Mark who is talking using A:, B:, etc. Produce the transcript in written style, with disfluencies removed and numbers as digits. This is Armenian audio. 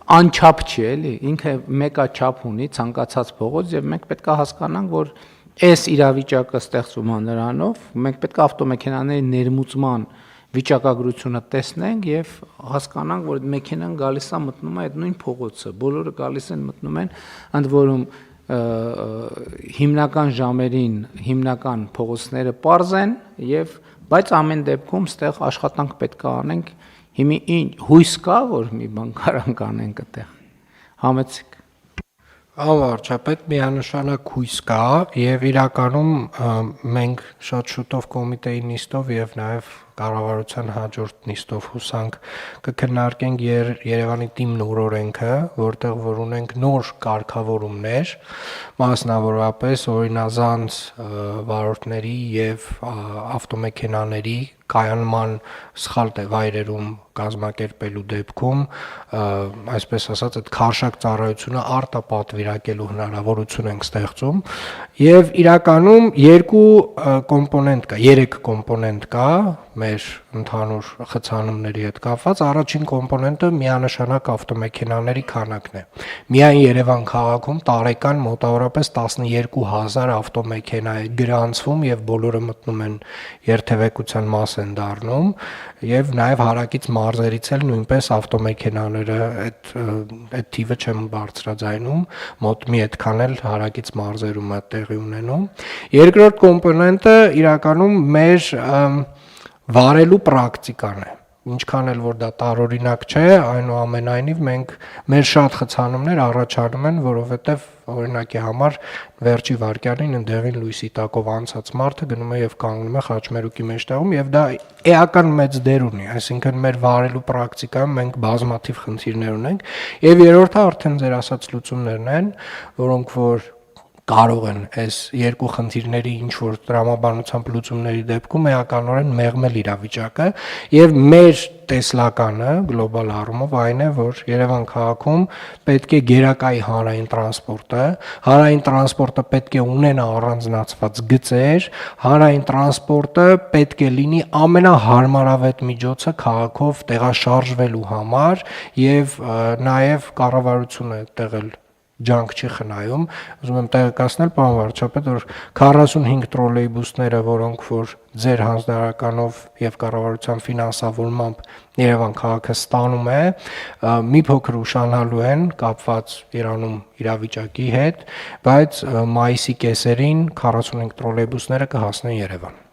A: անչափ չի, էլի, ինքը մեկա չափ ունի, ցանկացած փողոց եւ մենք պետք է հասկանանք, որ այս իրավիճակը ստեղծվում է նրանով, մենք պետք է ավտոմեքենաների ներմուծման վիճակագրությունը տեսնենք եւ հասկանանք, որ մեքենան գալիս է մտնում է այդ նույն փողոցը, բոլորը գալիս են մտնում են, ընդ որում հիմնական ժամերին հիմնական փողոցները պարզ են եւ բայց ամեն դեպքում ստեղ աշխատանք պետք է անենք հիմի հույս կա որ մի բան կարանք անենք այդտեղ համեցիկ
B: Վարչապետ միանշանակ հույս կա եւ իրականում մենք շատ շուտով կոմիտեի նիստով եւ նաեւ կառավարության հաջորդ նիստով հուսանք կքննարկենք Երևանի թիմն օրենքը, որտեղ որ ունենք նոր կարգավորումներ, մասնավորապես օրինազանց վարորդների եւ ավտոմեքենաների կայանման սխալ վայրերում կազմակերպելու դեպքում, այսպես ասած, այդ քարշակ ծառայությունը արտապատվիրակելու հնարավորություն ենք ստեղծում եւ իրականում երկու կոմպոնենտ կա, 3 կոմպոնենտ կա մեր ընդհանուր խցանումների հետ կապված, առաջին կոմպոնենտը միանշանակ ավտոմեքենաների քանակն է։ Միայն Երևան քաղաքում տարեկան մոտավորապես 12000 ավտոմեքենա է գրանցվում եւ բոլորը մտնում են երթևեկության մաս են դառնում եւ նաեւ հարակից մարզերից էլ նույնպես ավտոմեքենաները այդ թիվը չեմ բարձրաձայնում, մոտ մի այդքան էլ հարակից մարզերում է տեղի ունենում։ Երկրորդ կոմպոնենտը իրականում մեր վարելու պրակտիկան է։ Ինչքան էլ որ դա տարօրինակ չէ, այնուամենայնիվ մենք մեր շատ խցանումներ առաջանում են, որովհետև օրինակի համար վերջի վայրկյանին ընդեղին լույսի տակով անցած մարդը գնում է եւ կանգնում է խաչմերուկի մեջտեղում եւ դա էական մեծ դեր ունի, այսինքն մեր վարելու պրակտիկայում մենք բազմաթիվ խնդիրներ ունենք եւ երրորդը արդեն ձեր ասած լուծումներն են, որոնք որ կարող են այս երկու խնդիրների ինչ որ տրամաբանությամբ լուծումների դեպքում էականորեն մեղմել իրավիճակը եւ մեր տեսլականը գլոբալ առումով այն է որ Երևան քաղաքում պետք է գերակայի հանրային տրանսպորտը պետք է ունենա առանձնացված գծեր, հանրային տրանսպորտը պետք է լինի ամենահարմարավետ միջոցը քաղաքով տեղաշարժվելու համար եւ նաեւ կառավարությունը տեղել ջանք չի խնայում, ուզում եմ տեղեկացնել պարոն վարչապետ, որ 45 տրոլեյբուսները, որոնք որ ձեր հանձնարարականով եւ կառավարության ֆինանսավորմամբ Երևան քաղաքը ստանում է, մի փոքր ուշանալու են կապված Իրանում իրավիճակի հետ, բայց մայիսի կեսերին 45 տրոլեյբուսները կհասնեն Երևան։